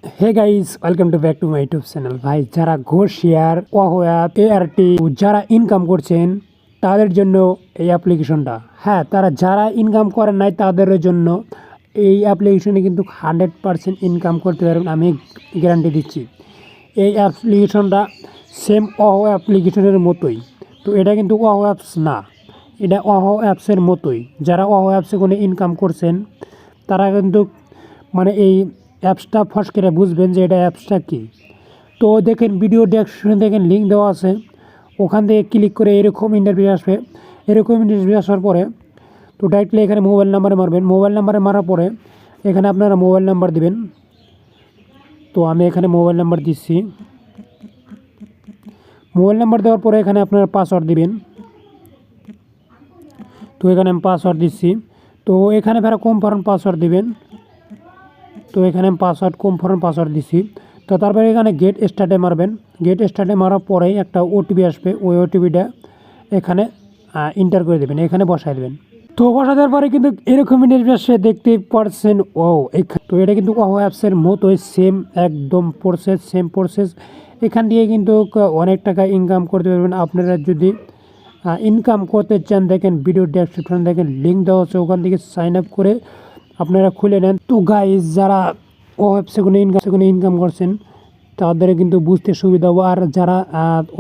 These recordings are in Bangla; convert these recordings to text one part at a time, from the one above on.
Hey guys, welcome to back to my YouTube channel. ভাই, যারা ঘোষ শেয়ার, ওয়াহোয়াপ, এআরটি যারা ইনকাম করছেন তাদের জন্য এই অ্যাপ্লিকেশনটা। হ্যাঁ, যারা ইনকাম করেন নাই তাদের জন্য এই অ্যাপ্লিকেশনে কিন্তু 100% ইনকাম করতে পারবেন, আমি গ্যারান্টি দিচ্ছি। এই অ্যাপ্লিকেশনটা সেম ওয়াহো অ্যাপ্লিকেশনের মতোই। তো এটা কিন্তু ওয়াহো অ্যাপস না, এটা ওয়াহো অ্যাপসের মতোই। যারা ওয়াহো অ্যাপসে কোনো ইনকাম করছেন তারা কিন্তু মানে এই অ্যাপসটা ফার্স্ট করে বুঝবেন যে এটা অ্যাপসটা কী। তো দেখেন, ভিডিও ডেসক্রিপশনে দেখেন লিঙ্ক দেওয়া আছে, ওখান থেকে ক্লিক করে এরকম ইন্টারভিউ আসবে। এরকম ইন্টারভিউ আসার পরে তো ডাইরেক্টলি এখানে মোবাইল নাম্বারে মারবেন। মোবাইল নাম্বারে মারার পরে এখানে আপনারা মোবাইল নাম্বার দিবেন। তো আমি এখানে মোবাইল নাম্বার দিচ্ছি। মোবাইল নাম্বার দেওয়ার পরে এখানে আপনারা পাসওয়ার্ড দিবেন। তো এখানে আমি পাসওয়ার্ড দিচ্ছি। তো এখানে ফেরা কনফার্ম পাসওয়ার্ড দিবেন। তো এখানে আমি কনফার্ম পাসওয়ার্ড দিচ্ছি। তো তারপরে এখানে গেট স্টার্টে মারবেন। গেট স্টার্টে মারার পরেই একটা ওটিপি আসবে, ওই ওটিপিটা এখানে এন্টার করে দেবেন, এখানে বসায় দেবেন। তো বসা দেওয়ার পরে কিন্তু এরকম ইন্টারভিউ আসে, দেখতে পারছেন। তো এটা কিন্তু ওয়াহো অ্যাপসের মতোই সেম একদম সেম প্রসেস। এখান দিয়ে কিন্তু অনেক টাকা ইনকাম করতে পারবেন আপনারা যদি ইনকাম করতে চান। দেখেন ভিডিও ডেসক্রিপশন দেখেন লিঙ্ক দেওয়া আছে, ওখান থেকে সাইন আপ করে আপনারা খুলে নেন। তো গাইজ, যারা ও অ্যাপসে কোনো ইনকাম করছেন তাদের কিন্তু বুঝতে সুবিধা হবে। আর যারা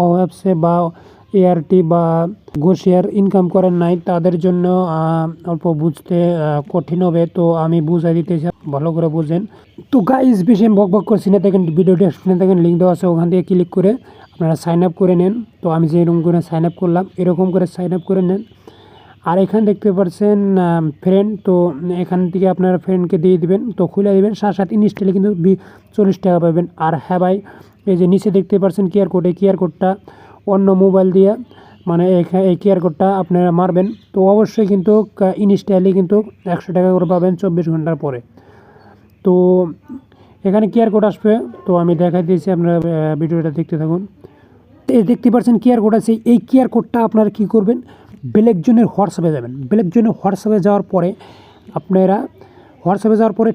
ও অ্যাপসে বা এআরটি বা ঘোষিয়ার ইনকাম করেন নাই তাদের জন্য অল্প বুঝতে কঠিন হবে। তো আমি বুঝাই দিতে চাই, ভালো করে বুঝেন। তো গাইজ, বেশি আমি বক করছি না। দেখেন ভিডিও ডেসক্রিপশনে দেখেন লিঙ্ক দেওয়া আছে, ওখান থেকে ক্লিক করে আপনারা সাইন আপ করে নেন। তো আমি যে এরকম করে সাইন আপ করলাম, এরকম করে সাইন আপ করে নেন। আর এখানে দেখতে পাচ্ছেন ফ্রেন্ড, তো এখান থেকে আপনারা ফ্রেন্ডকে দিয়ে দিবেন। তো খুলে দেবেন, সাথে ইনস্টলে কিন্তু 40 টাকা পাবেন। আর হ্যাঁ ভাই, এই যে নিচে দেখতে পাচ্ছেন কিউআর কোড, এই কিউআর কোডটা অন্য মোবাইল দিয়ে মানে এই কিউআর কোডটা আপনারা মারবেন। তো অবশ্যই কিন্তু ইনস্টলে কিন্তু 100 টাকা করে পাবেন 24 ঘন্টার পরে। তো এখানে কিউআর কোড আসবে, তো আমি দেখাই দিয়েছি, আপনারা ভিডিওটা দেখতে থাকুন। দেখতে পাচ্ছেন কিউআর কোড আছে। এই কিউআর কোডটা আপনারা কী করবেন, ব্ল্যাক জোনের হোয়াটসঅ্যাপে যাবেন। ব্ল্যাক জোনের হোয়াটসঅ্যাপে যাওয়ার পরে আপনারা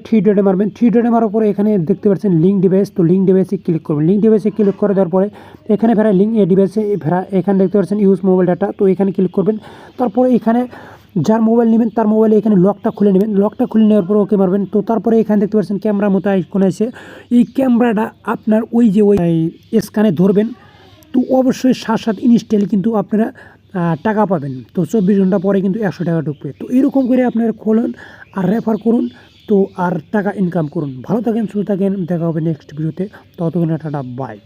থ্রি ডটে মারবেন। থ্রি ডটে মারার পরে এখানে দেখতে পাচ্ছেন লিঙ্ক ডিভাইস, তো লিঙ্ক ডিভাইসে ক্লিক করবেন। লিঙ্ক ডিভাইসে ক্লিক করে দেওয়ার পরে এখানে ফেরা লিঙ্ক এ ডিভাইসে ফেরা, এখানে দেখতে পাচ্ছেন ইউজ মোবাইল ডাটা, তো এখানে ক্লিক করবেন। তারপরে এখানে যার মোবাইল নেবেন তার মোবাইলে এখানে লকটা খুলে নেবেন। লকটা খুলে নেওয়ার পরে ওকে মারবেন। তো তারপরে এখানে দেখতে পাচ্ছেন ক্যামেরার মতো আইকন আছে, এই ক্যামেরাটা আপনার ওই স্ক্যানে ধরবেন। তো অবশ্যই সাথে ইনস্টল কিন্তু আপনারা টাকা পাবেন। তো 24 ঘন্টা পরে কিন্তু 100 টাকা ঢুকবে। তো এরকম করে আপনারা খোলেন আর রেফার করুন, তো আর টাকা ইনকাম করুন। ভালো থাকেন, সুস্থ থাকেন, দেখা হবে নেক্সট ভিডিওতে। ততক্ষণ টাটা, বাই।